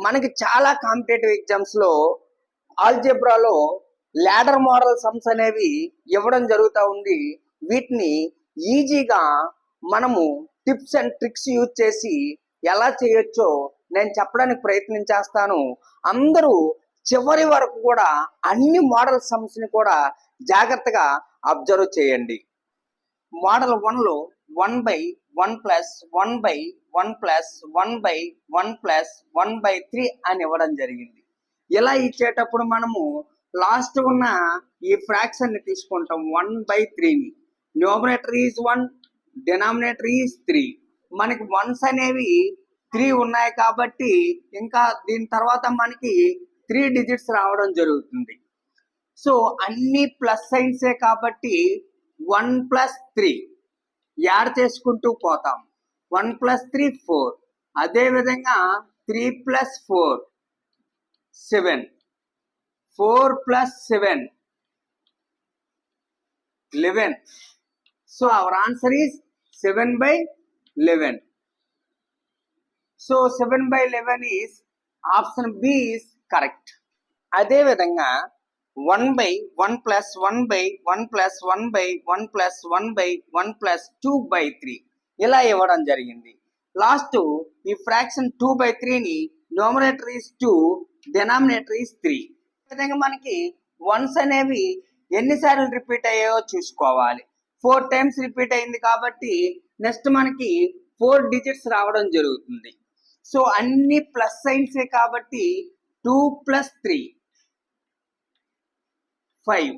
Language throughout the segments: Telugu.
మనకి చాలా కాంపిటేటివ్ ఎగ్జామ్స్లో ఆల్జీబ్రాలో ల్యాడర్ మోడల్ సమ్స్ అనేవి ఇవ్వడం జరుగుతూ ఉంది. వీటిని ఈజీగా మనము టిప్స్ అండ్ ట్రిక్స్ యూజ్ చేసి ఎలా చేయొచ్చో నేను చెప్పడానికి ప్రయత్నం చేస్తాను. అందరూ చివరి వరకు కూడా అన్ని మోడల్ సమ్స్ని కూడా జాగ్రత్తగా అబ్జర్వ్ చేయండి. మోడల్ 1లో 1/1+1/1+1+1+1/3 అని ఇవ్వడం జరిగింది. ఇలా ఇచ్చేటప్పుడు మనము లాస్ట్ ఉన్న ఈ ఫ్రాక్షన్ ని తీసుకుంటాం 1/3ని. Numerator is 1, denominator is 3. మనకి వన్స్ అనేవి 3 ఉన్నాయి కాబట్టి ఇంకా దీని తర్వాత మనకి 3 డిజిట్స్ రావడం జరుగుతుంది. సో అన్ని ప్లస్ సైన్సే కాబట్టి 1+3 యాడ్ చేసుకుంటూ పోతాం. 1+3 4. అదేవిధంగా 3+4 7. 4+7 11. So our answer is 7/11. So 7/11 is option B is correct. అదేవిధంగా 1/1+1/1+1/1+1/2/3 ఇలా ఇవ్వడం జరిగింది. లాస్ట్ ఈ ఫ్రాక్షన్ 2/3ని న్యూమరేటర్ ఈజ్ 2, డినామినేటర్ ఈజ్ 3. ఈ విధంగా మనకి వన్స్ అనేవి ఎన్నిసార్లు రిపీట్ అయ్యాయో చూసుకోవాలి. 4 టైమ్స్ రిపీట్ అయింది కాబట్టి నెక్స్ట్ మనకి 4 డిజిట్స్ రావడం జరుగుతుంది. సో అన్ని ప్లస్ సైన్సే కాబట్టి 2+3 5,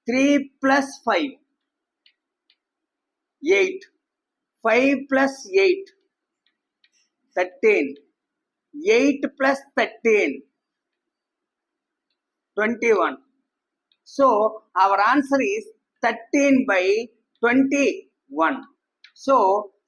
3+5 8, 5+8 13, 8+13 21. So our answer is 13/21. So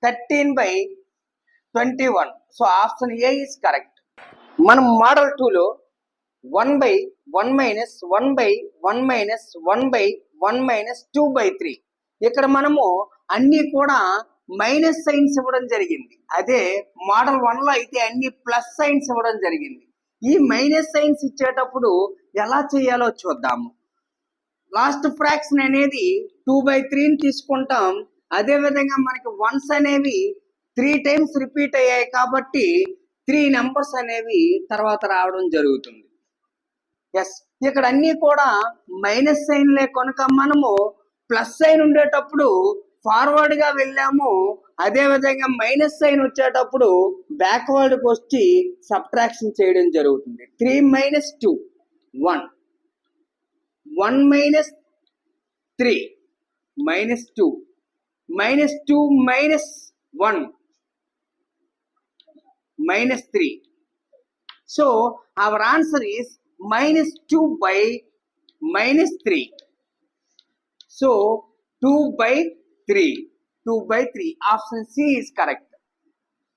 13/21. So option A is correct. మనం మోడల్ 2లో 1/1-1/1-1-1-2/3 ఇక్కడ మనము అన్ని కూడా మైనస్ సైన్స్ ఇవ్వడం జరిగింది. అదే మోడల్ 1లో అయితే అన్ని ప్లస్ సైన్స్ ఇవ్వడం జరిగింది. ఈ మైనస్ సైన్స్ ఇచ్చేటప్పుడు ఎలా చేయాలో చూద్దాము. లాస్ట్ ఫ్రాక్షన్ అనేది 2/3ని తీసుకుంటాం. అదేవిధంగా మనకి వన్స్ అనేవి 3 టైమ్స్ రిపీట్ అయ్యాయి కాబట్టి 3 నెంబర్స్ అనేవి తర్వాత రావడం జరుగుతుంది. ఎస్, ఇక్కడ అన్ని కూడా మైనస్ సైన్లే కనుక మనము ప్లస్ సైన్ ఉండేటప్పుడు ఫార్వర్డ్ గా వెళ్ళాము. అదేవిధంగా మైనస్ సైన్ వచ్చేటప్పుడు బ్యాక్వర్డ్కి వచ్చి సబ్ట్రాక్షన్ చేయడం జరుగుతుంది. 3 - 2 1, 1 - 3 -2, -2 - 1 -3. So our answer is -2/-3. So 2/3. Option C is correct.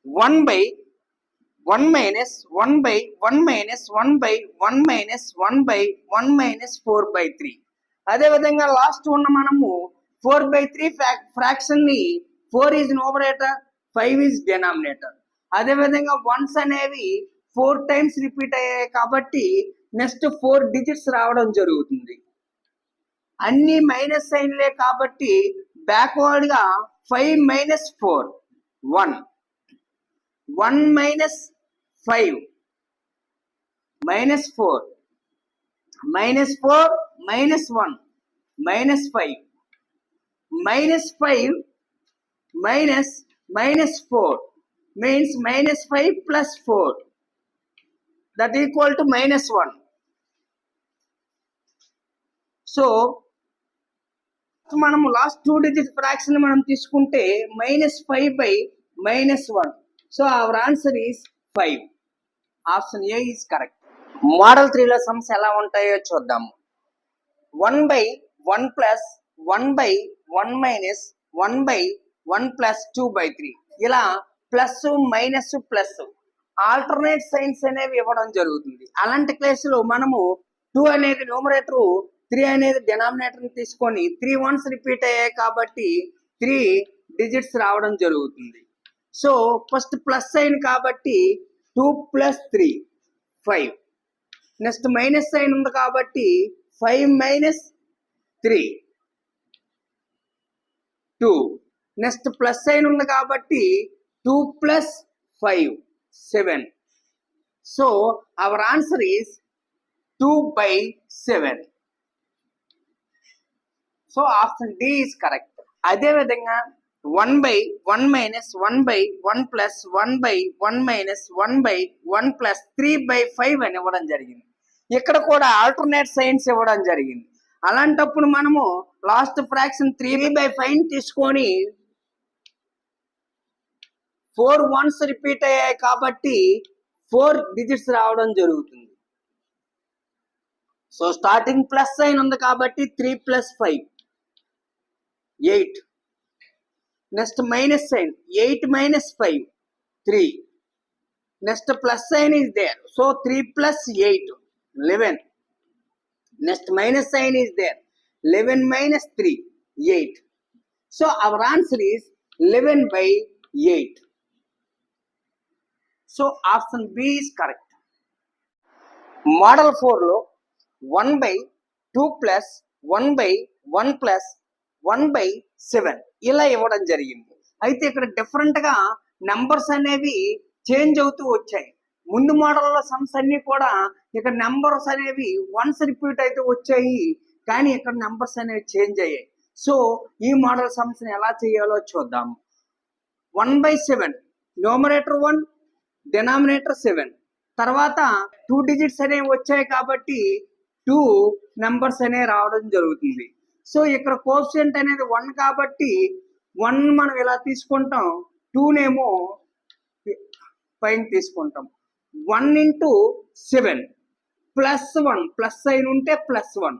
1/1-1-1-1-1-1-1-4/3. అదేవిధంగా లాస్ట్ ఉన్న మనము 4/3 ఫ్రాక్షన్ ని 4 ఈజ్ న్యూమరేటర్, 5 ఈజ్ డినామినేటర్. అదేవిధంగా వన్స్ అనేవి 4 టైమ్స్ రిపీట్ అయ్యాయి కాబట్టి నెక్స్ట్ 4 డిజిట్స్ రావడం జరుగుతుంది. అన్ని మైనస్ సైన్లే కాబట్టి బ్యాక్వర్డ్ గా 5 - 4 1, 1 - 5 -4, -4 - 1 -5 -4 means -5 + 4 that equal to -1. So మనము లాస్ట్ 2 డిజిట్ ఫ్రాక్షన్ మనం తీసుకుంటే -5/-1. So our answer is 5. Option A is correct. Model 3లో సమ్స్ ఎలా ఉంటాయో చూద్దాము. 1/1+1/1-1-1+2/3 ఇలా plus minus plus alternate signs అనేవి ఇవ్వడం జరుగుతుంది. అలాంటి కేసులో మనము 2 అనేది న్యూమరేటర్, 3 అనేది డినామినేటర్ తీసుకొని 3 వన్స్ రిపీట్ అయ్యాయి కాబట్టి 3 డిజిట్స్ రావడం జరుగుతుంది. సో ఫస్ట్ ప్లస్ సైన్ కాబట్టి 2 ప్లస్ 3 5. నెక్స్ట్ మైనస్ సైన్ ఉంది కాబట్టి 5 మైనస్ 3 2. నెక్స్ట్ ప్లస్ సైన్ ఉంది కాబట్టి 2 plus 5 7. So our answer is 2/7. So option D is correct. అదే విధంగా 1/1 మైనస్ 1/1 ప్లస్ 1/1 మైనస్ 1/1 ప్లస్ 3/5 అని ఇవ్వడం జరిగింది. ఇక్కడ కూడా ఆల్టర్నేట్ సైన్స్ ఇవ్వడం జరిగింది. అలాంటప్పుడు మనము లాస్ట్ ఫ్రాక్షన్ 3/5 తీసుకొని 4 వన్స్ రిపీట్ అయ్యాయి కాబట్టి 4 డిజిట్స్ రావడం జరుగుతుంది. సో స్టార్టింగ్ ప్లస్ సైన్ ఉంది కాబట్టి 3 plus 5 8. Next minus sign 8 minus 5 3. Next plus sign is there, so 3 plus 8 11. Next minus sign is there, 11 minus 3 8. So our answer is 11/8. So option B is correct. Model 4లో 1/2 ప్లస్ 1/1 ప్లస్ 1/7 ఇలా ఇవ్వడం జరిగింది. అయితే ఇక్కడ డిఫరెంట్ గా నంబర్స్ అనేవి చేంజ్ అవుతూ వచ్చాయి. ముందు మోడల్లో సమ్స్ అన్ని కూడా ఇక్కడ నెంబర్స్ అనేవి వన్స్ రిపీట్ అయితే వచ్చాయి, కానీ ఇక్కడ నెంబర్స్ అనేవి చేంజ్ అయ్యాయి. సో ఈ మోడల్ సమ్స్ ని ఎలా చేయాలో చూద్దాం. 1/7 న్యూమరేటర్ 1 డినామినేటర్ 7. తర్వాత 2 డిజిట్స్ అనేవి వచ్చాయి కాబట్టి 2 నెంబర్స్ అనేవి రావడం జరుగుతుంది. సో ఇక్కడ కోఎఫిషియంట్ అనేది 1 కాబట్టి 1 మనం ఇలా తీసుకుంటాం, 2నేమో పైన తీసుకుంటాం. 1 into 7 ప్లస్ 1 ప్లస్ సైన్ ఉంటే plus 1.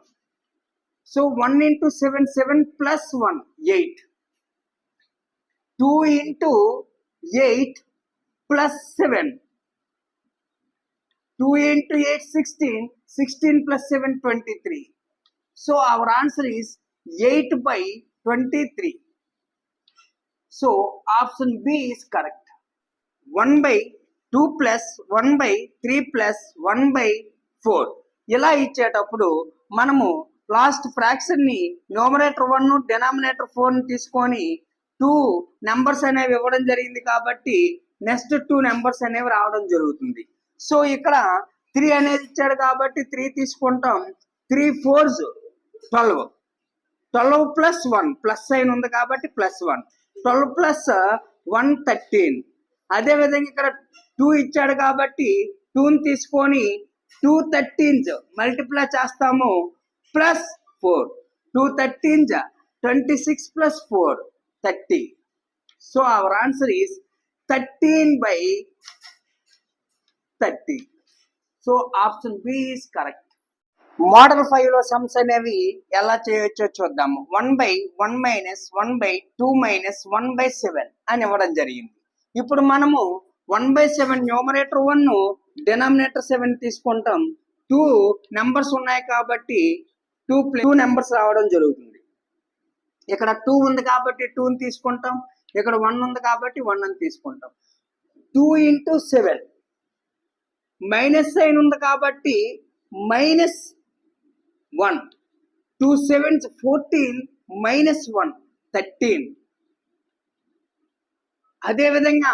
So 1 into 7 7 plus 1 8. 2 into 8 plus 7. 2 into 8 16. 16 plus 7 23. So our answer is 8/23. So option B is correct. 1/2 plus 1/3 plus 1/4 ఇలా ఇచ్చేటప్పుడు మనము లాస్ట్ ఫ్రాక్షన్ ని న్యూమరేటర్ 1 డినామినేటర్ 4 తీసుకొని 2 నెంబర్స్ అనేవి ఇవ్వడం జరిగింది కాబట్టి నెక్స్ట్ 2 నెంబర్స్ అనేవి రావడం జరుగుతుంది. సో ఇక్కడ 3 అనేది ఇచ్చాడు కాబట్టి 3 తీసుకుంటాం. 3 4s 12. 12 ప్లస్ 1 ప్లస్ సైన్ ఉంది కాబట్టి ప్లస్ 1. 12 ప్లస్ 1 13. అదేవిధంగా ఇక్కడ 2 ఇచ్చాడు కాబట్టి 2ని తీసుకొని 2 13s మల్టిప్లై చేస్తాము plus 4. 2 13s 26 plus 4 30. So our answer is 13/30. So option B is correct. Model 5లో సమ్స్ అనేవి ఎలా చేయొచ్చో చూద్దాము. 1/1 మైనస్ 1/2 మైనస్ 1/7 అని ఇవ్వడం జరిగింది. ఇప్పుడు మనము 1/7 న్యూమరేటర్ 1 డినామినేటర్ 7 తీసుకుంటాం. 2 నెంబర్స్ ఉన్నాయి కాబట్టి 2 నెంబర్స్ రావడం జరుగుతుంది. ఇక్కడ 2 ఉంది కాబట్టి 2ని తీసుకుంటాం. ఇక్కడ 1 ఉంది కాబట్టి 1 అని తీసుకుంటాం. 2 into 7 మైనస్ సైన్ ఉంది కాబట్టి మైనస్ 1. 2 7s 14 minus 1 13. అదేవిధంగా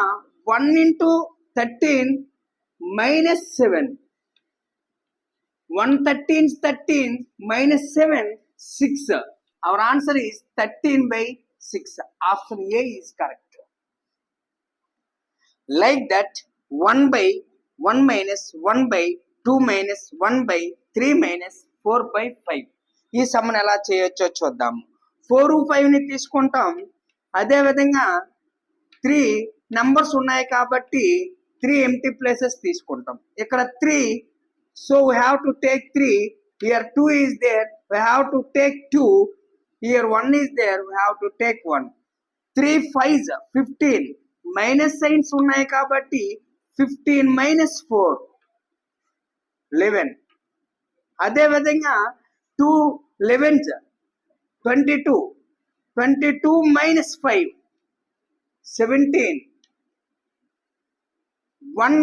1 into 13 minus 7. 1 13s 13 minus 7 6. Hour answer is 13/6. Option A is correct. Like that 1/1 minus 1/2 minus 1/3 minus 4/5 ఈ సమ్మని ఎలా చేయొచ్చో చూద్దాము. 4 5ని తీసుకుంటాం. అదే విధంగా 3 నంబర్స్ ఉన్నాయి కాబట్టి 3 ఎంటీ ప్లేసెస్ తీసుకుంటాం. ఇక్కడ 3, so we have to take 3. Here 2 is there, we have to take 2. Here 1 is there, we have to take 1. 3 5s 15. Minus sine ఉన్నాయి కాబట్టి 15 మైనస్ 4 11. అదే విధంగా 2 11s 22. 22 minus 5 17. 1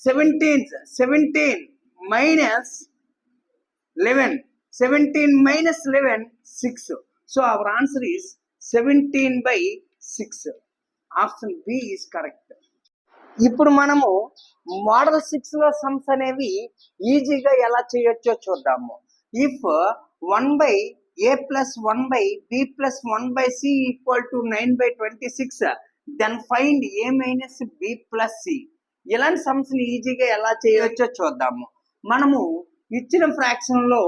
17 minus 11. 17 minus 11, 6. So our answer is 17/6. Option B is correct. ఇప్పుడు మనము మోడల్ 6లో సమ్స్ అనేవి ఈజీగా ఎలా చేయొచ్చో చూద్దాము. If 1/a plus 1/b plus 1/c equal to 9/26, then find a minus b plus c. ఇలాంటి సమ్స్ ని ఈజీగా ఎలా చేయొచ్చో చూద్దాము. మనము ఇచ్చిన ఫ్రాక్షన్ లో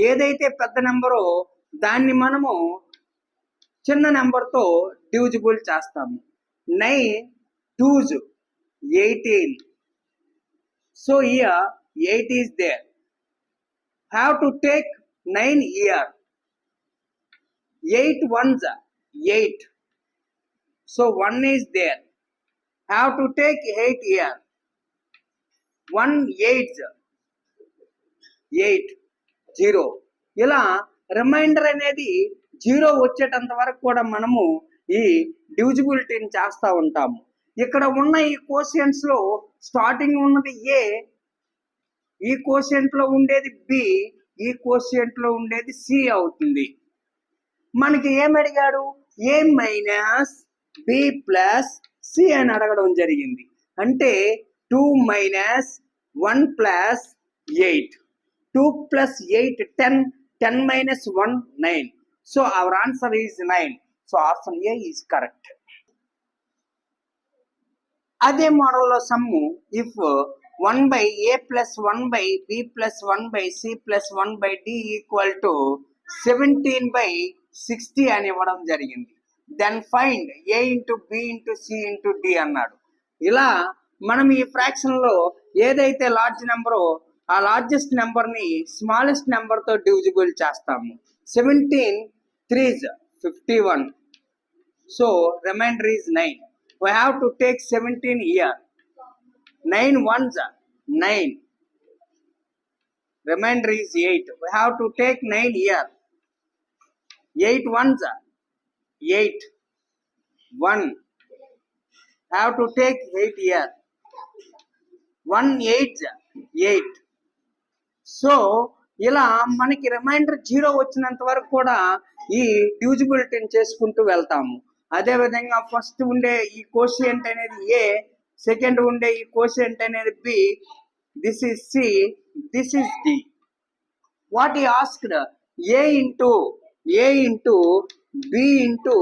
ఏదైతే పెద్ద నెంబరో దాన్ని మనము చిన్న నెంబర్తో డివిజిబుల్ చేస్తాము. 9 2s 18. So here 8 is there. Have to take 9 here. 8 ones 8. So 1 is there. Have to take 8 here. 1 8 8 0. ఇలా రిమైండర్ అనేది 0 వచ్చేటంత వరకు కూడా మనము ఈ డివిజిబిలిటీని చేస్తూ ఉంటాము. ఇక్కడ ఉన్న ఈ కోషియంట్స్ లో స్టార్టింగ్ ఉన్నది ఏ, ఈ కోషియంట్ లో ఉండేది బి, ఈ కోషియంట్ లో ఉండేది సి అవుతుంది. మనకి ఏం అడిగాడు? ఏ మైనస్ బి ప్లస్ సి అని అడగడం జరిగింది. అంటే 2 minus 1 plus 8. 2 plus 8 10. 10 minus 1 9. So our answer is 9. So option A is correct. అదే మోడల్లో సమ్ము if 1/a plus 1/b plus 1/c plus 1/d equal to 17/60 అని ఇవ్వడం జరిగింది. Then find a into b into c into d అన్నాడు. ఇలా మనం ఈ ఫ్రాక్షన్ లో ఏదైతే లార్జ్ నెంబరో ఆ లార్జెస్ట్ నెంబర్ ని స్మాలెస్ట్ నెంబర్ తో డివిజిబుల్ చేస్తాము. 17 3s 51. So remainder is 9. We have to take 17 here. 9 ones 9. Remainder is 8. We have to take 9 here. 8 ones 8. 1. Have to take 8 here. 1 8 8. So ఇలా మనకి రిమైండర్ 0 వచ్చినంత వరకు కూడా ఈ డివిజిబిలిటీని చేసుకుంటూ వెళ్తాము. అదే విధంగా ఫస్ట్ ఉండే ఈ కోషియంట్ అనేది ఏ, సెకండ్ ఉండే ఈ కోషియంట్ అనేది B, this is C, this is D. What is asked A into B into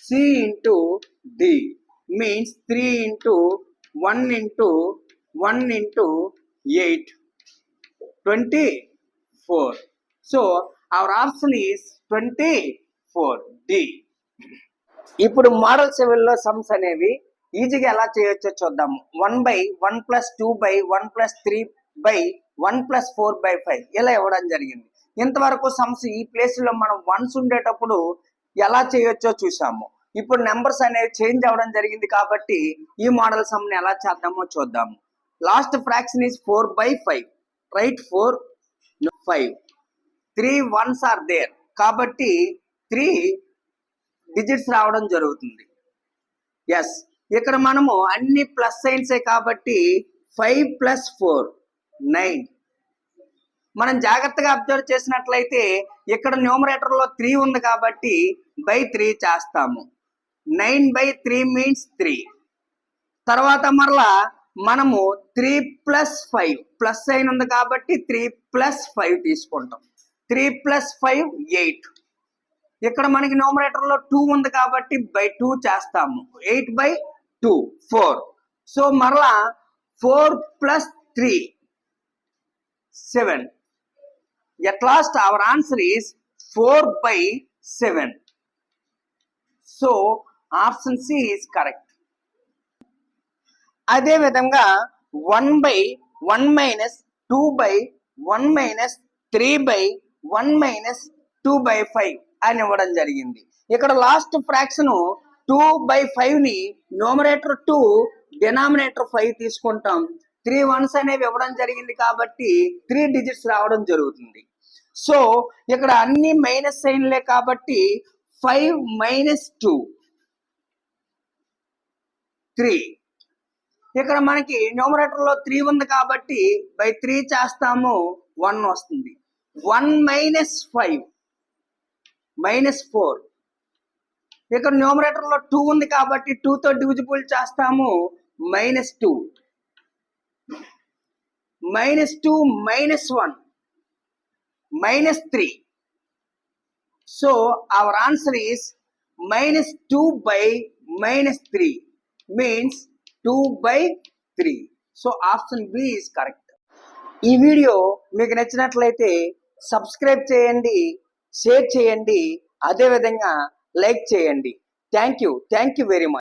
C into D means 3 into 1 into 1 into 8 24. So our option is 24 D. ఇప్పుడు మోడల్ 7లో సమ్స్ అనేవి ఈజీగా ఎలా చేయొచ్చో చూద్దాము. 1/1 + 2/1 + 3/1 + 4/5 ఇలా ఇవ్వడం జరిగింది. ఇంతవరకు సమ్స్ ఈ ప్లేస్ లో మనం వన్స్ ఉండేటప్పుడు ఎలా చేయొచ్చో చూసాము. ఇప్పుడు నెంబర్స్ అనేవి చేంజ్ అవ్వడం జరిగింది కాబట్టి ఈ మోడల్ సమ్ ని ఎలా చేద్దామో చూద్దాము. Last fraction is 4/5. Right 4 5. 3 ones are there కాబట్టి 3 డిజిట్స్ రావడం జరుగుతుంది. ఎస్, ఇక్కడ మనము అన్ని ప్లస్ సైన్సే కాబట్టి 5 + 4 9. మనం జాగ్రత్తగా అబ్జర్వ్ చేసినట్లయితే ఇక్కడ న్యూమరేటర్ లో 3 ఉంది కాబట్టి /3 చేస్తాము. 9/3 మీన్స్ 3. తర్వాత మరలా మనము 3 + 5 ప్లస్ సైన్ ఉంది కాబట్టి 3 + 5 తీసుకుంటాం. 3 + 5 8. ఇక్కడ మనకి న్యూమరేటర్ లో 2 ఉంది కాబట్టి /2 చేస్తాము. 8/2 4. సో మరలా 4 + 3 7. At last our answer is 4/7. So option C is correct. అదే విధంగా 1/1 - 2/1 - 3/1 - 2/5 అని ఇవ్వడం జరిగింది. ఇక్కడ లాస్ట్ ఫ్రాక్షన్ 2/5 ని న్యూమరేటర్ 2 డినామినేటర్ 5 తీసుకుంటాం. 3 ones అనేవి ఇవ్వడం జరిగింది కాబట్టి 3 డిజిట్స్ రావడం జరుగుతుంది. సో ఇక్కడ అన్ని మైనస్ సైన్లే కాబట్టి 5 - 2 3. ఇక్కడ మనకి న్యూమరేటర్ లో 3 ఉంది కాబట్టి బై 3 చేస్తాము 1 వస్తుంది. 1 మైనస్ 5 మైనస్ 4. ఇక్కడ న్యూమరేటర్ లో 2 ఉంది కాబట్టి 2 తో డివిజిబుల్ చేస్తాము minus 2. Minus 2 minus 1 minus 3. So our answer is minus 2 by minus 3 means 2 by 3. So option B is correct. ఈ వీడియో మీకు నచ్చినట్లయితే సబ్స్క్రైబ్ చేయండి, షేర్ చేయండి, అదేవిధంగా లైక్ చేయండి. Thank you very much.